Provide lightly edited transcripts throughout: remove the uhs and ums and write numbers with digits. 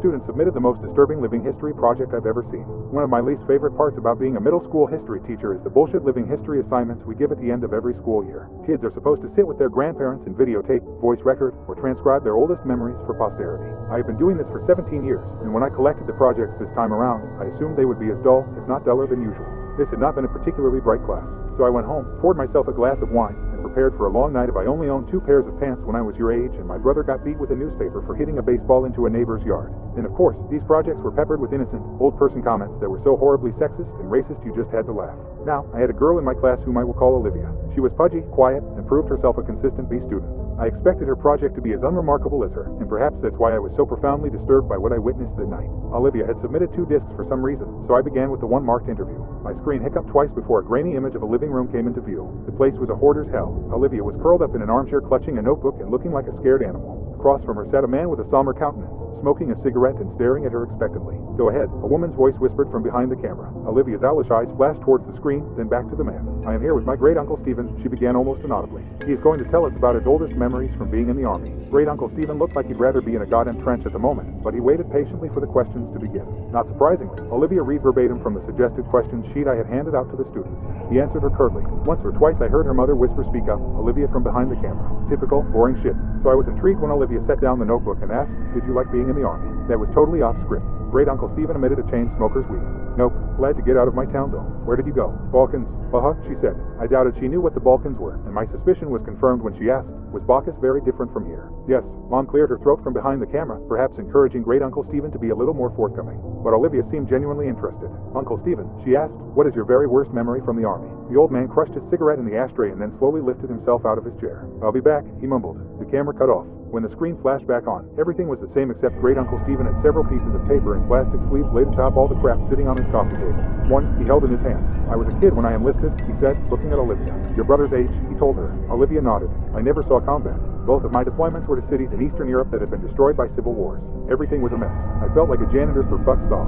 student submitted the most disturbing living history project I've ever seen. One of my least favorite parts about being a middle school history teacher is the bullshit living history assignments we give at the end of every school year. Kids are supposed to sit with their grandparents and videotape, voice record, or transcribe their oldest memories for posterity. I have been doing this for 17 years, and when I collected the projects this time around, I assumed they would be as dull, if not duller than usual. This had not been a particularly bright class, so I went home, poured myself a glass of wine, and prepared for a long night. If I only owned 2 pairs of pants when I was your age, and my brother got beat with a newspaper for hitting a baseball into a neighbor's yard. And of course, these projects were peppered with innocent, old-person comments that were so horribly sexist and racist you just had to laugh. Now, I had a girl in my class whom I will call Olivia. She was pudgy, quiet, and proved herself a consistent B student. I expected her project to be as unremarkable as her, and perhaps that's why I was so profoundly disturbed by what I witnessed that night. Olivia had submitted 2 discs for some reason, so I began with the one marked interview. My screen hiccuped twice before a grainy image of a living room came into view. The place was a hoarder's hell. Olivia was curled up in an armchair clutching a notebook and looking like a scared animal. Across from her sat a man with a somber countenance, smoking a cigarette and staring at her expectantly. "Go ahead," a woman's voice whispered from behind the camera. Olivia's owlish eyes flashed towards the screen, then back to the man. "I am here with my great-uncle Stephen," she began almost inaudibly. "He is going to tell us about his oldest memories from being in the army." Great-uncle Stephen looked like he'd rather be in a goddamn trench at the moment, but he waited patiently for the questions to begin. Not surprisingly, Olivia read verbatim from the suggested question sheet I had handed out to the students. He answered her curtly. Once or twice I heard her mother whisper, "Speak up," Olivia from behind the camera. Typical, boring shit. So I was intrigued when Olivia set down the notebook and asked, "Did you like being in the army?" That was totally off script. Great-uncle Stephen emitted a chain smoker's wheeze. "Nope. Glad to get out of my town, though." "Where did you go?" "Balkans." "Uh-huh," she said. I doubted she knew what the Balkans were, and my suspicion was confirmed when she asked, "Was Bacchus very different from here?" "Yes." Mom cleared her throat from behind the camera, perhaps encouraging Great-uncle Stephen to be a little more forthcoming. But Olivia seemed genuinely interested. "Uncle Stephen," she asked, "what is your very worst memory from the army?" The old man crushed his cigarette in the ashtray and then slowly lifted himself out of his chair. "I'll be back," he mumbled. The camera cut off. When the screen flashed back on, everything was the same except Great-uncle Stephen had several pieces of paper in plastic sleeves laid atop all the crap sitting on his coffee table. One he held in his hand. "I was a kid when I enlisted," he said, looking at Olivia. "Your brother's age," he told her. Olivia nodded. "I never saw combat. Both of my deployments were to cities in Eastern Europe that had been destroyed by civil wars. Everything was a mess. I felt like a janitor for fuck's saw.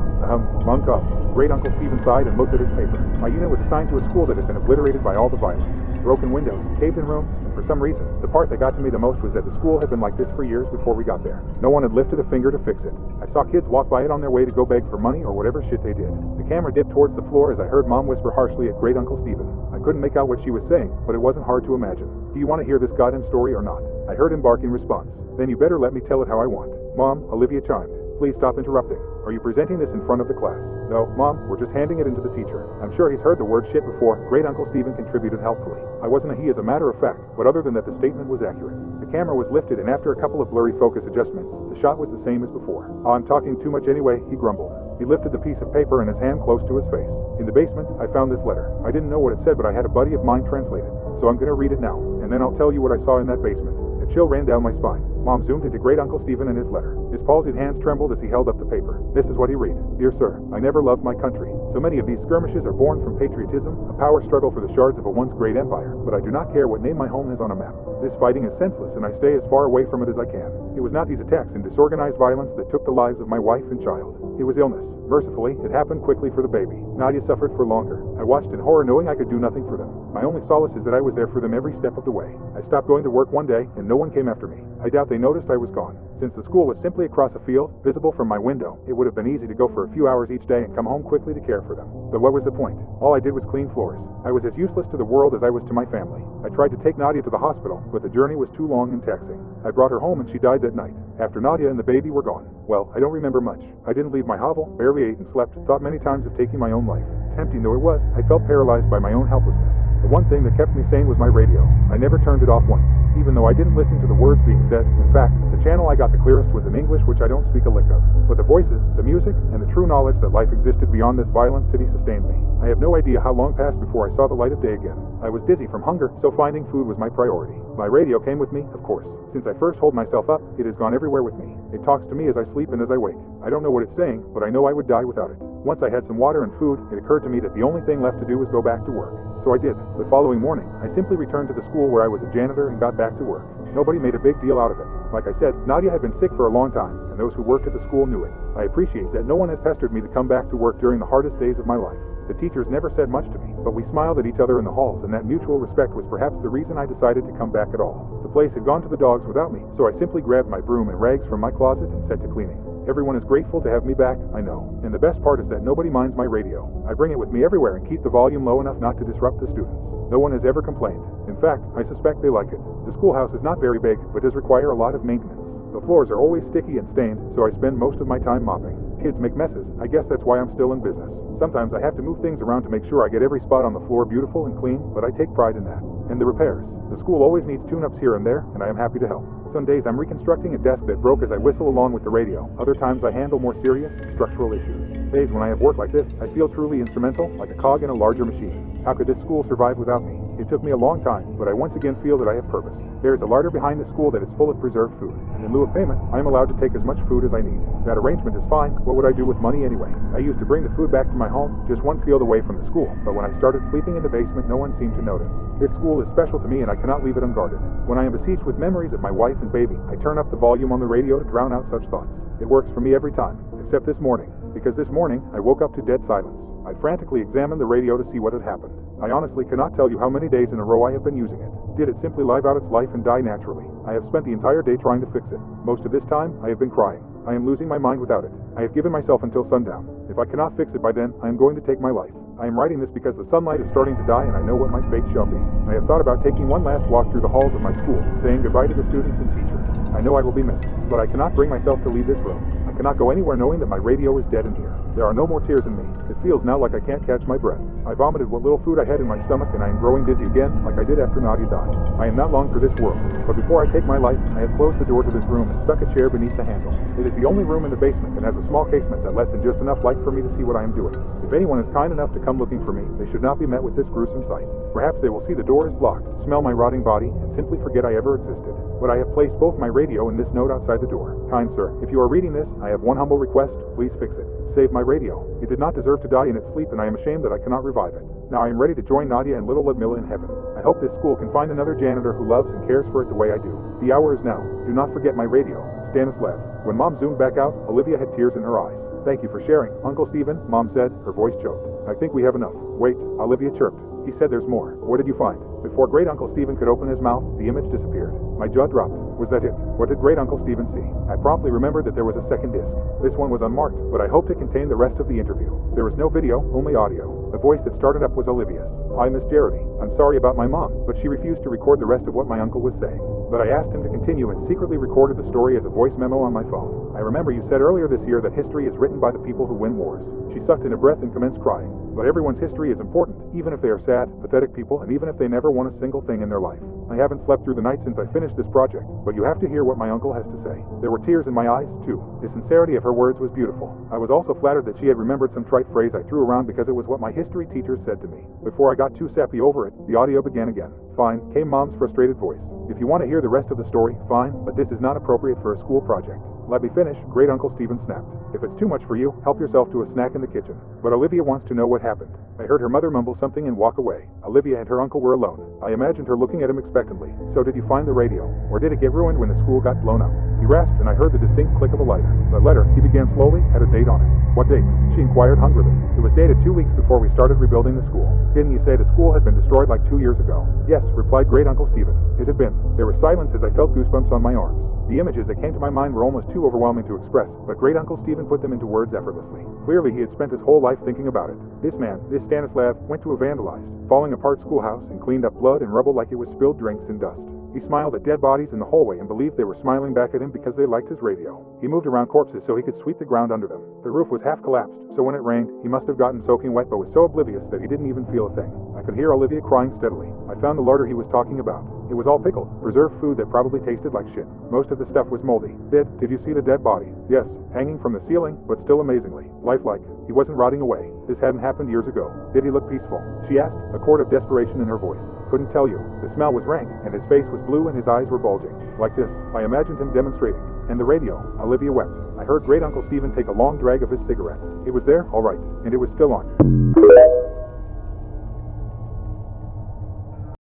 Monk up." Great-uncle Stephen sighed and looked at his paper. "My unit was assigned to a school that had been obliterated by all the violence. Broken windows, caved-in rooms, and for some reason, the part that got to me the most was that the school had been like this for years before we got there. No one had lifted a finger to fix it. I saw kids walk by it on their way to go beg for money or whatever shit they did." The camera dipped towards the floor as I heard Mom whisper harshly at Great-uncle Stephen. I couldn't make out what she was saying, but it wasn't hard to imagine. "Do you want to hear this goddamn story or not?" I heard him bark in response. "Then you better let me tell it how I want." "Mom," Olivia chimed. "Please stop interrupting. Are you presenting this in front of the class?" "No, Mom, we're just handing it into the teacher. I'm sure he's heard the word shit before." Great-uncle Stephen contributed helpfully. I wasn't a he as a matter of fact, but other than that the statement was accurate. The camera was lifted and after a couple of blurry focus adjustments, the shot was the same as before. "I'm talking too much anyway," he grumbled. He lifted the piece of paper in his hand close to his face. "In the basement, I found this letter. I didn't know what it said, but I had a buddy of mine translate it. So I'm going to read it now, and then I'll tell you what I saw in that basement." A chill ran down my spine. Mom zoomed into Great-uncle Stephen and his letter. His palsied hands trembled as he held up the paper. This is what he read. "Dear sir, I never loved my country. So many of these skirmishes are born from patriotism, a power struggle for the shards of a once great empire, but I do not care what name my home has on a map. This fighting is senseless and I stay as far away from it as I can. It was not these attacks and disorganized violence that took the lives of my wife and child. It was illness. Mercifully, it happened quickly for the baby. Nadia suffered for longer. I watched in horror knowing I could do nothing for them. My only solace is that I was there for them every step of the way. I stopped going to work one day and no one came after me. I doubt they noticed I was gone. Since the school was simply across a field, visible from my window, it would have been easy to go for a few hours each day and come home quickly to care for them. But what was the point? All I did was clean floors. I was as useless to the world as I was to my family. I tried to take Nadia to the hospital, but the journey was too long and taxing. I brought her home and she died that night, after Nadia and the baby were gone. Well, I don't remember much. I didn't leave my hovel, barely ate and slept, thought many times of taking my own life. Tempting though it was, I felt paralyzed by my own helplessness. The one thing that kept me sane was my radio. I never turned it off once, even though I didn't listen to the words being said. In fact, the channel I got the clearest was in English, which I don't speak a lick of. But the voices, the music, and the true knowledge that life existed beyond this violent city sustained me. I have no idea how long passed before I saw the light of day again. I was dizzy from hunger, so finding food was my priority. My radio came with me, of course. Since I first holed myself up, it has gone everywhere with me. It talks to me as I sleep and as I wake. I don't know what it's saying, but I know I would die without it. Once I had some water and food, it occurred to me that the only thing left to do was go back to work. So I did. The following morning, I simply returned to the school where I was a janitor and got back to work. Nobody made a big deal out of it. Like I said, Nadia had been sick for a long time, and those who worked at the school knew it. I appreciate that no one had pestered me to come back to work during the hardest days of my life. The teachers never said much to me, but we smiled at each other in the halls, and that mutual respect was perhaps the reason I decided to come back at all. The place had gone to the dogs without me, so I simply grabbed my broom and rags from my closet and set to cleaning. Everyone is grateful to have me back, I know. And the best part is that nobody minds my radio. I bring it with me everywhere and keep the volume low enough not to disrupt the students. No one has ever complained. In fact, I suspect they like it. The schoolhouse is not very big, but does require a lot of maintenance. The floors are always sticky and stained, so I spend most of my time mopping. Kids make messes. I guess that's why I'm still in business. Sometimes I have to move things around to make sure I get every spot on the floor beautiful and clean, but I take pride in that. And the repairs. The school always needs tune-ups here and there, and I am happy to help. Some days I'm reconstructing a desk that broke as I whistle along with the radio. Other times I handle more serious, structural issues. Days when I have work like this, I feel truly instrumental, like a cog in a larger machine. How could this school survive without me? It took me a long time, but I once again feel that I have purpose. There is a larder behind the school that is full of preserved food, and in lieu of payment, I am allowed to take as much food as I need. That arrangement is fine. What would I do with money anyway? I used to bring the food back to my home, just one field away from the school, but when I started sleeping in the basement, no one seemed to notice. This school is special to me, and I cannot leave it unguarded. When I am besieged with memories of my wife and baby, I turn up the volume on the radio to drown out such thoughts. It works for me every time, except this morning, because this morning I woke up to dead silence. I frantically examined the radio to see what had happened. I honestly cannot tell you how many days in a row I have been using it. Did it simply live out its life and die naturally? I have spent the entire day trying to fix it. Most of this time, I have been crying. I am losing my mind without it. I have given myself until sundown. If I cannot fix it by then, I am going to take my life. I am writing this because the sunlight is starting to die and I know what my fate shall be. I have thought about taking one last walk through the halls of my school, saying goodbye to the students and teachers. I know I will be missed, but I cannot bring myself to leave this room. I cannot go anywhere knowing that my radio is dead in here. There are no more tears in me. It feels now like I can't catch my breath. I vomited what little food I had in my stomach and I am growing dizzy again like I did after Nadia died. I am not long for this world, but before I take my life, I have closed the door to this room and stuck a chair beneath the handle. It is the only room in the basement and has a small casement that lets in just enough light for me to see what I am doing. If anyone is kind enough to come looking for me, they should not be met with this gruesome sight. Perhaps they will see the door is blocked, smell my rotting body, and simply forget I ever existed. But I have placed both my radio and this note outside the door. Kind sir, if you are reading this, I have one humble request. Please fix it. Save my radio. It did not deserve to die in its sleep, and I am ashamed that I cannot revive it. Now I am ready to join Nadia and little Ludmilla in heaven. I hope this school can find another janitor who loves and cares for it the way I do. The hour is now. Do not forget my radio. Stanislav. When Mom zoomed back out, Olivia had tears in her eyes. Thank you for sharing, Uncle Stephen, Mom said, her voice choked. I think we have enough. Wait, Olivia chirped. He said there's more. What did you find? Before Great Uncle Stephen could open his mouth, the image disappeared. My jaw dropped. Was that it? What did Great Uncle Stephen see? I promptly remembered that there was a second disc. This one was unmarked, but I hoped it contained the rest of the interview. There was no video, only audio. The voice that started up was Olivia's. Hi, Miss Jarity. I'm sorry about my mom, but she refused to record the rest of what my uncle was saying. But I asked him to continue and secretly recorded the story as a voice memo on my phone. I remember you said earlier this year that history is written by the people who win wars. She sucked in a breath and commenced crying. But everyone's history is important, even if they are sad, pathetic people, and even if they never won a single thing in their life. I haven't slept through the night since I finished this project, but you have to hear what my uncle has to say. There were tears in my eyes, too. The sincerity of her words was beautiful. I was also flattered that she had remembered some trite phrase I threw around because it was what my history teacher said to me. Before I got too sappy over it, the audio began again. Fine, came Mom's frustrated voice. If you want to hear the rest of the story, fine, but this is not appropriate for a school project. Let me finish, Great Uncle Stephen snapped. If it's too much for you, help yourself to a snack in the kitchen. But Olivia wants to know what happened. I heard her mother mumble something and walk away. Olivia and her uncle were alone. I imagined her looking at him expectantly. So did you find the radio? Or did it get ruined when the school got blown up? He rasped and I heard the distinct click of a lighter. The letter, he began slowly, had a date on it. What date? She inquired hungrily. It was dated 2 weeks before we started rebuilding the school. Didn't you say the school had been destroyed like 2 years ago? Yes, replied Great Uncle Stephen. It had been. There was silence as I felt goosebumps on my arms. The images that came to my mind were almost too overwhelming to express, but Great Uncle Stephen put them into words effortlessly. Clearly, he had spent his whole life thinking about it. This man, this Stanislav, went to a vandalized, falling apart schoolhouse and cleaned up blood and rubble like it was spilled drinks and dust. He smiled at dead bodies in the hallway and believed they were smiling back at him because they liked his radio. He moved around corpses so he could sweep the ground under them. The roof was half collapsed, so when it rained, he must have gotten soaking wet but was so oblivious that he didn't even feel a thing. I could hear Olivia crying steadily. I found the larder he was talking about. It was all pickled, preserved food that probably tasted like shit. Most of the stuff was moldy. Did you see the dead body? Yes, hanging from the ceiling, but still amazingly lifelike. He wasn't rotting away. This hadn't happened years ago. Did he look peaceful? She asked, a chord of desperation in her voice. Couldn't tell you. The smell was rank, and his face was blue and his eyes were bulging. Like this, I imagined him demonstrating. And the radio, Olivia wept. I heard Great Uncle Stephen take a long drag of his cigarette. It was there, all right, and it was still on.